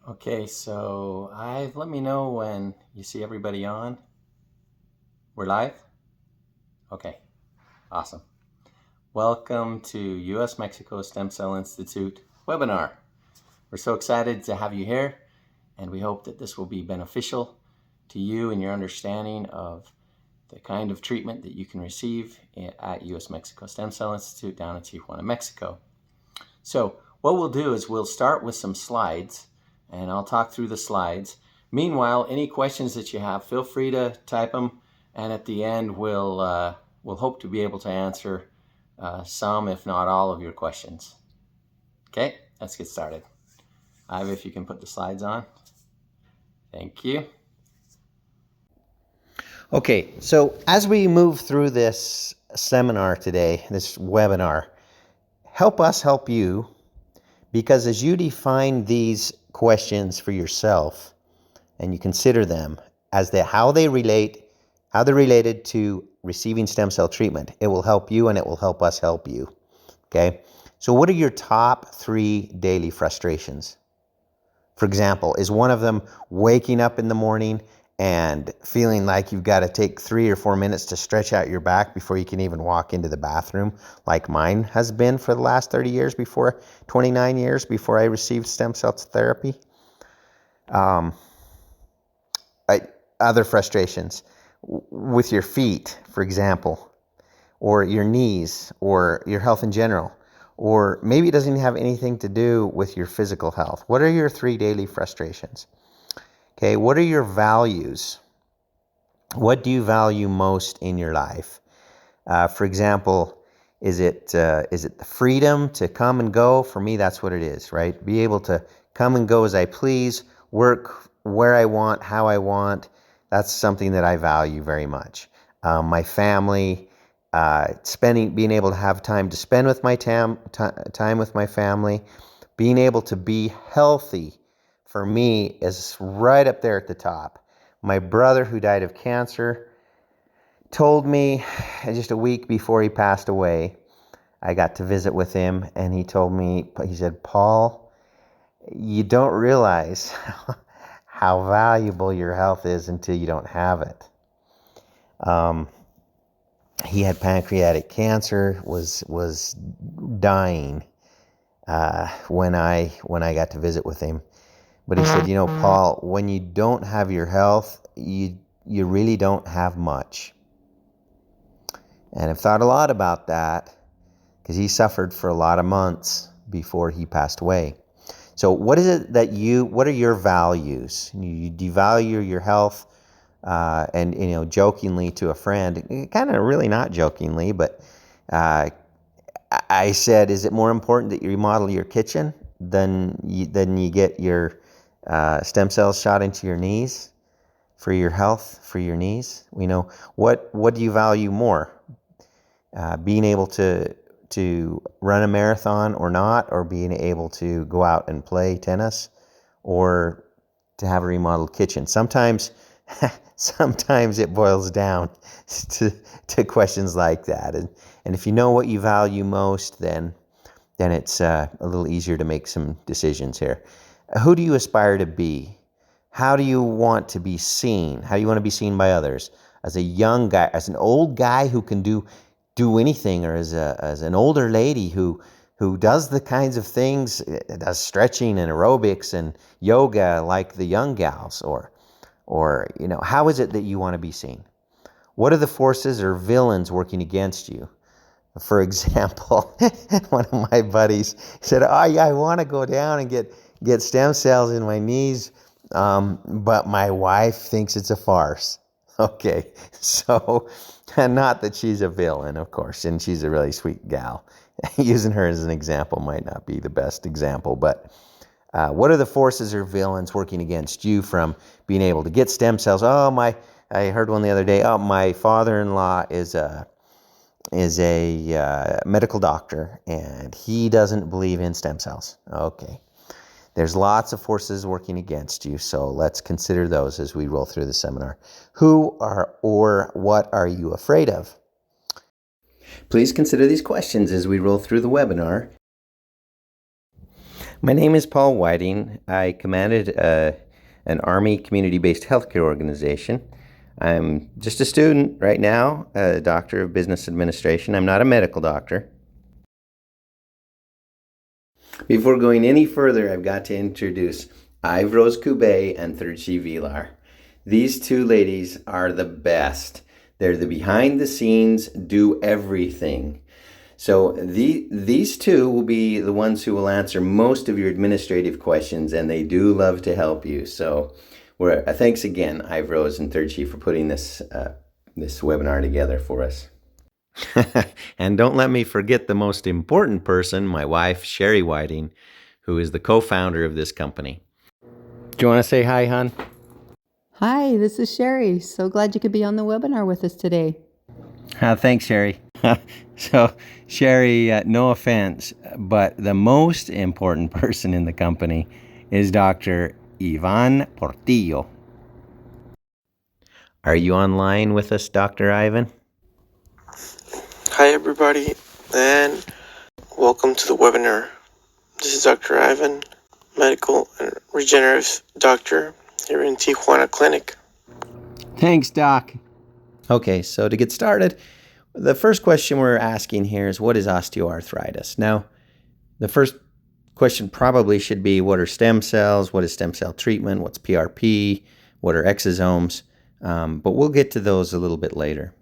Okay, so let me know when you see everybody on. We're live? Okay, awesome. Welcome to US Mexico Stem Cell Institute webinar. We're so excited to have you here, and we hope that this will be beneficial to you in your understanding of the kind of treatment that you can receive at US Mexico Stem Cell Institute down in Tijuana, Mexico. So what we'll do is we'll start with some slides, and I'll talk through the slides. Meanwhile, any questions that you have, feel free to type them, and at the end we'll hope to be able to answer some, if not all, of your questions. Okay, let's get started. Ivan, if you can put the slides on. Thank you. Okay, so as we move through this seminar today, this webinar, help us help you, because as you define these questions for yourself and you consider them as how they're related to receiving stem cell treatment, it will help you and it will help us help you. Okay, so what are your top 3 daily frustrations? For example, is one of them waking up in the morning and feeling like you've got to take 3 or 4 minutes to stretch out your back before you can even walk into the bathroom, like mine has been for the last 29 years before I received stem cell therapy? Other frustrations with your feet, for example, or your knees, or your health in general. Or maybe it doesn't even have anything to do with your physical health. What are your 3 daily frustrations? Okay, what are your values? What do you value most in your life? For example, is it the freedom to come and go? For me, that's what it is, right? Be able to come and go as I please, work where I want, how I want. That's something that I value very much. My family, being able to have time to spend with my time with my family, being able to be healthy, for me, is right up there at the top. My brother, who died of cancer, told me just a week before he passed away, I got to visit with him, and he said, "Paul, you don't realize how valuable your health is until you don't have it." He had pancreatic cancer, was dying when I got to visit with him. But he said, "Paul, when you don't have your health, you really don't have much." And I've thought a lot about that, because he suffered for a lot of months before he passed away. So what are your values? Do you value your health? And jokingly to a friend, kind of really not jokingly, but I said, is it more important that you remodel your kitchen than you get your stem cells shot into your knees for your health, for your knees? What do you value more? Being able to run a marathon or not, or being able to go out and play tennis, or to have a remodeled kitchen? Sometimes it boils down to questions like that. And if you know what you value most, then it's a little easier to make some decisions here. Who do you aspire to be? How do you want to be seen? How do you want to be seen by others? As a young guy, as an old guy who can do anything, or as an older lady who does the kinds of things, does stretching and aerobics and yoga like the young gals? Or how is it that you want to be seen? What are the forces or villains working against you? For example, one of my buddies said, "Oh yeah, I want to go down and get stem cells in my knees, but my wife thinks it's a farce." Okay, so, and not that she's a villain, of course, and she's a really sweet gal. Using her as an example might not be the best example, but what are the forces or villains working against you from being able to get stem cells? I heard one the other day. Oh, my father-in-law is a medical doctor, and he doesn't believe in stem cells. Okay. There's lots of forces working against you, so let's consider those as we roll through the seminar. What are you afraid of? Please consider these questions as we roll through the webinar. My name is Paul Whiting. I commanded an Army community-based healthcare organization. I'm just a student right now, a doctor of business administration. I'm not a medical doctor. Before going any further, I've got to introduce Ivan Kubei and Villar. These two ladies are the best. They're the behind-the-scenes, do everything. So these two will be the ones who will answer most of your administrative questions, and they do love to help you. So thanks again, Ivan and Third Chief, for putting this webinar together for us. And don't let me forget the most important person, my wife, Sherry Whiting, who is the co-founder of this company. Do you want to say hi, hon? Hi, this is Sherry. So glad you could be on the webinar with us today. Thanks, Sherry. So, Sherry, no offense, but the most important person in the company is Dr. Ivan Portillo. Are you online with us, Dr. Ivan? Hi everybody, and welcome to the webinar. This is Dr. Ivan, medical and regenerative doctor here in Tijuana Clinic. Thanks, Doc. Okay, so to get started, the first question we're asking here is, what is osteoarthritis? Now, the first question probably should be, what are stem cells? What is stem cell treatment? What's PRP? What are exosomes? But we'll get to those a little bit later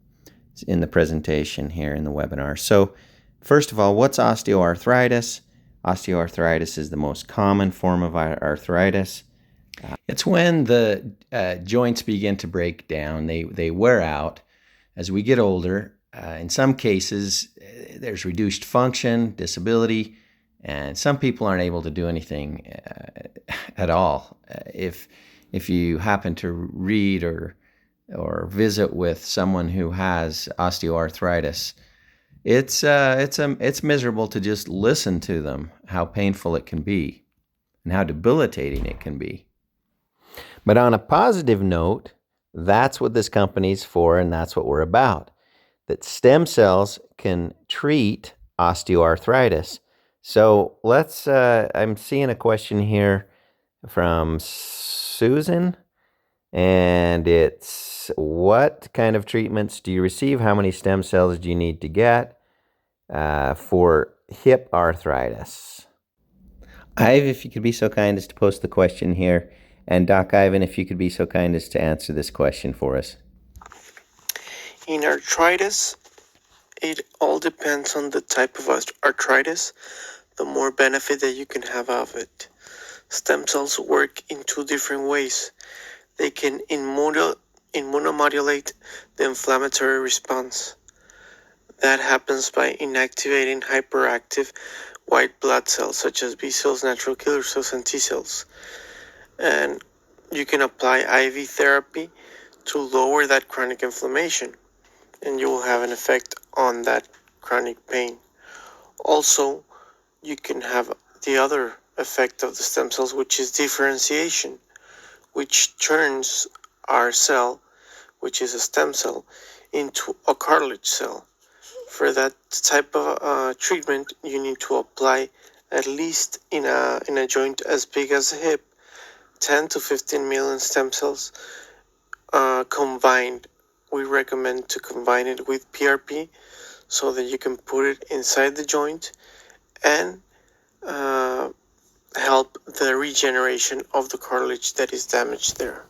in the presentation here in the webinar. So first of all, what's osteoarthritis? Osteoarthritis is the most common form of arthritis. It's when the joints begin to break down. They wear out as we get older. In some cases, there's reduced function, disability, and some people aren't able to do anything at all. If you happen to read or visit with someone who has osteoarthritis, it's miserable to just listen to them, how painful it can be and how debilitating it can be. But on a positive note, that's what this company's for, and that's what we're about. That stem cells can treat osteoarthritis. So I'm seeing a question here from Susan, and it's, what kind of treatments do you receive? How many stem cells do you need to get for hip arthritis? Ivan, if you could be so kind as to post the question here. And Doc Ivan, if you could be so kind as to answer this question for us. In arthritis, it all depends on the type of arthritis, the more benefit that you can have of it. Stem cells work in two different ways. They can immunomodulate the inflammatory response. That happens by inactivating hyperactive white blood cells such as B cells, natural killer cells, and T cells. And you can apply IV therapy to lower that chronic inflammation, and you will have an effect on that chronic pain. Also, you can have the other effect of the stem cells, which is differentiation, which turns our cell, which is a stem cell, into a cartilage cell. For that type of treatment, you need to apply, at least in a joint as big as a hip, 10 to 15 million stem cells combined. We recommend to combine it with PRP so that you can put it inside the joint and help the regeneration of the cartilage that is damaged there.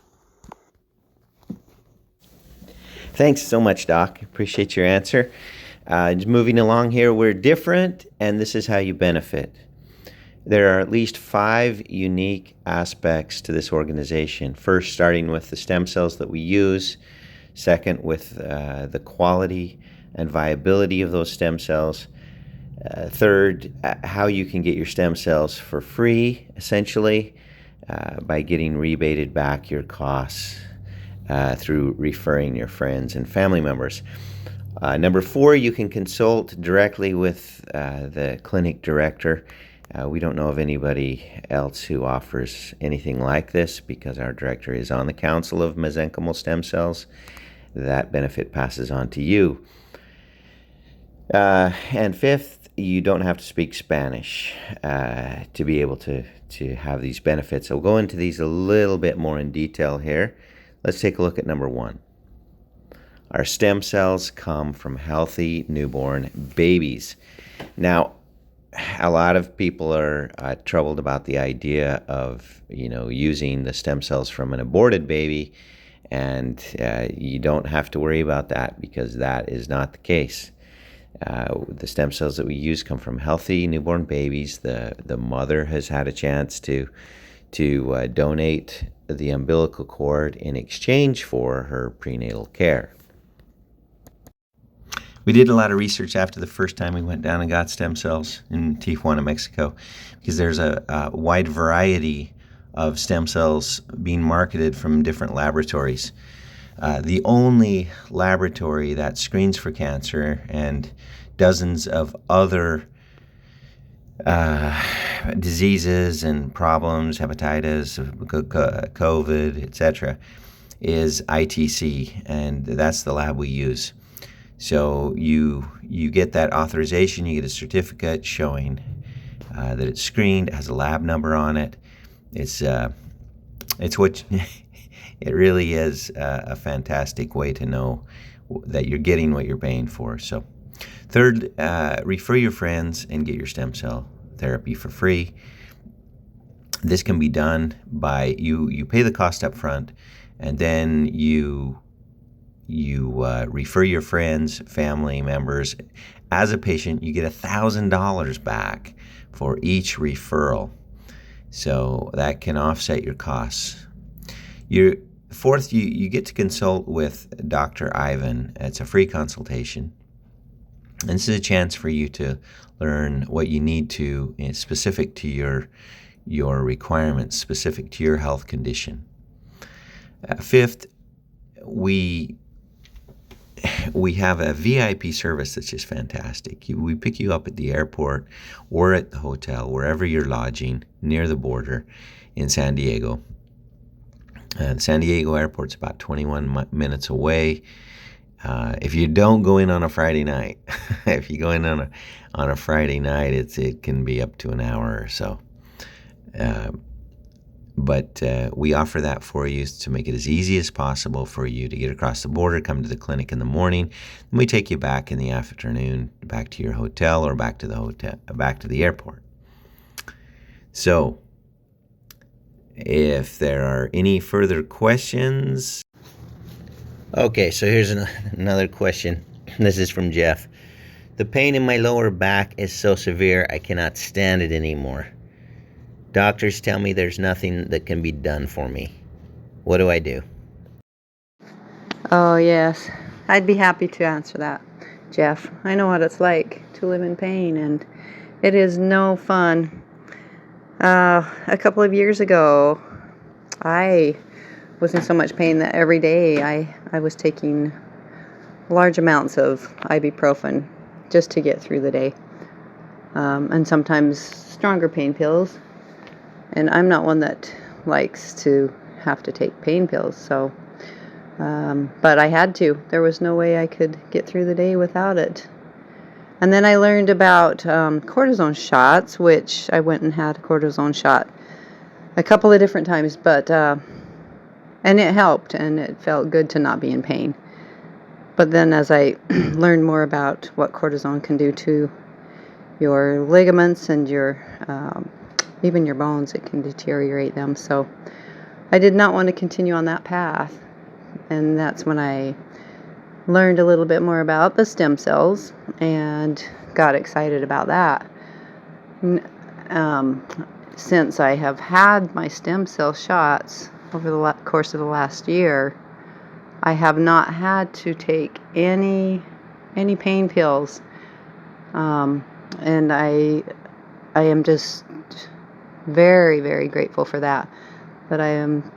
Thanks so much, Doc. Appreciate your answer. Just moving along here, we're different, and this is how you benefit. There are at least 5 unique aspects to this organization. First, starting with the stem cells that we use. Second, with the quality and viability of those stem cells. Third, how you can get your stem cells for free, essentially, by getting rebated back your costs through referring your friends and family members. Number 4, you can consult directly with the clinic director. We don't know of anybody else who offers anything like this because our director is on the Council of Mesenchymal Stem Cells. That benefit passes on to you. And 5th, you don't have to speak Spanish to be able to have these benefits. I'll go into these a little bit more in detail here. Let's take a look at number one. Our stem cells come from healthy newborn babies. Now, a lot of people are troubled about the idea of, using the stem cells from an aborted baby, and you don't have to worry about that, because that is not the case. The stem cells that we use come from healthy newborn babies. The mother has had a chance to donate the umbilical cord in exchange for her prenatal care. We did a lot of research after the first time we went down and got stem cells in Tijuana, Mexico, because there's a wide variety of stem cells being marketed from different laboratories. The only laboratory that screens for cancer and dozens of other diseases and problems, hepatitis, COVID, etc., is ITC, and that's the lab we use. So you get that authorization, you get a certificate showing that it's screened, it has a lab number on it. It's what it really is a fantastic way to know that you're getting what you're paying for. So, third, refer your friends and get your stem cell therapy for free. This can be done by you pay the cost up front, and then you refer your friends, family members. As a patient, you get $1,000 back for each referral. So that can offset your costs. Fourth, you get to consult with Dr. Ivan. It's a free consultation. And this is a chance for you to learn what you need to, specific to your requirements, specific to your health condition. Fifth, we have a VIP service that's just fantastic. We pick you up at the airport or at the hotel, wherever you're lodging, near the border in San Diego. San Diego Airport's about 21 minutes away. If you don't go in on a Friday night, if you go in on a Friday night, it can be up to an hour or so. But we offer that for you to make it as easy as possible for you to get across the border, come to the clinic in the morning, and we take you back in the afternoon, back to your hotel or back to the airport. So, if there are any further questions. Okay, so here's another question. This is from Jeff. The pain in my lower back is so severe I cannot stand it anymore. Doctors tell me there's nothing that can be done for me. What do I do? Oh, yes. I'd be happy to answer that, Jeff. I know what it's like to live in pain, and it is no fun. A couple of years ago, I was in so much pain that every day I was taking large amounts of ibuprofen just to get through the day, and sometimes stronger pain pills. And I'm not one that likes to have to take pain pills, so but I had to. There was no way I could get through the day without it. And then I learned about cortisone shots, which I went and had a cortisone shot a couple of different times, but and it helped, and it felt good to not be in pain. But then as I learned more about what cortisone can do to your ligaments and your even your bones, it can deteriorate them. So I did not want to continue on that path, and that's when I learned a little bit more about the stem cells and got excited about that. Since I have had my stem cell shots over the course of the last year, I have not had to take any pain pills, and I am just very, very grateful for that I am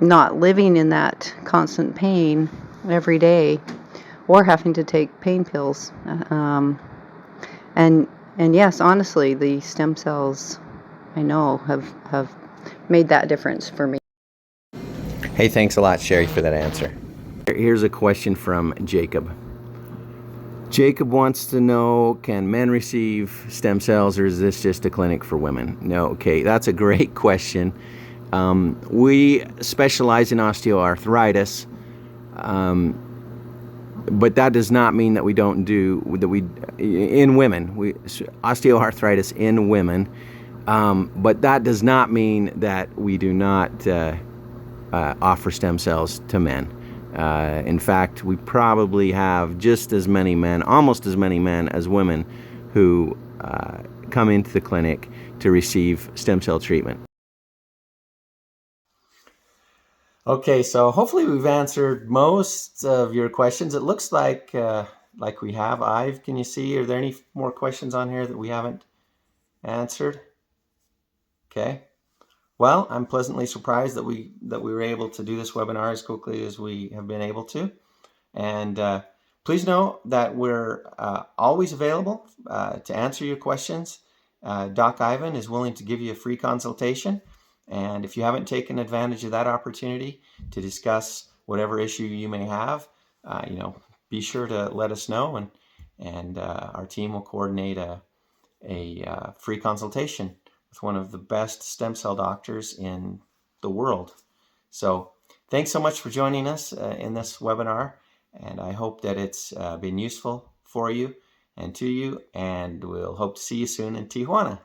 not living in that constant pain every day or having to take pain pills. And yes, honestly, the stem cells, I know, have made that difference for me. Hey, thanks a lot, Sherry, for that answer. Here's a question from Jacob. Jacob wants to know, can men receive stem cells, or is this just a clinic for women? No, okay, that's a great question. We specialize in osteoarthritis, but that does not mean that we don't do, that we, in women, osteoarthritis in women, but that does not mean that we do not offer stem cells to men. In fact, we probably have just as many men, almost as many men as women, who come into the clinic to receive stem cell treatment. Okay, so hopefully we've answered most of your questions. It looks like we have. Ive, can you see? Are there any more questions on here that we haven't answered? Okay. Well, I'm pleasantly surprised that we were able to do this webinar as quickly as we have been able to. And please know that we're always available to answer your questions. Doc Ivan is willing to give you a free consultation. And if you haven't taken advantage of that opportunity to discuss whatever issue you may have, be sure to let us know, and our team will coordinate a free consultation with one of the best stem cell doctors in the world. So thanks so much for joining us in this webinar, and I hope that it's been useful for you and to you, and we'll hope to see you soon in Tijuana.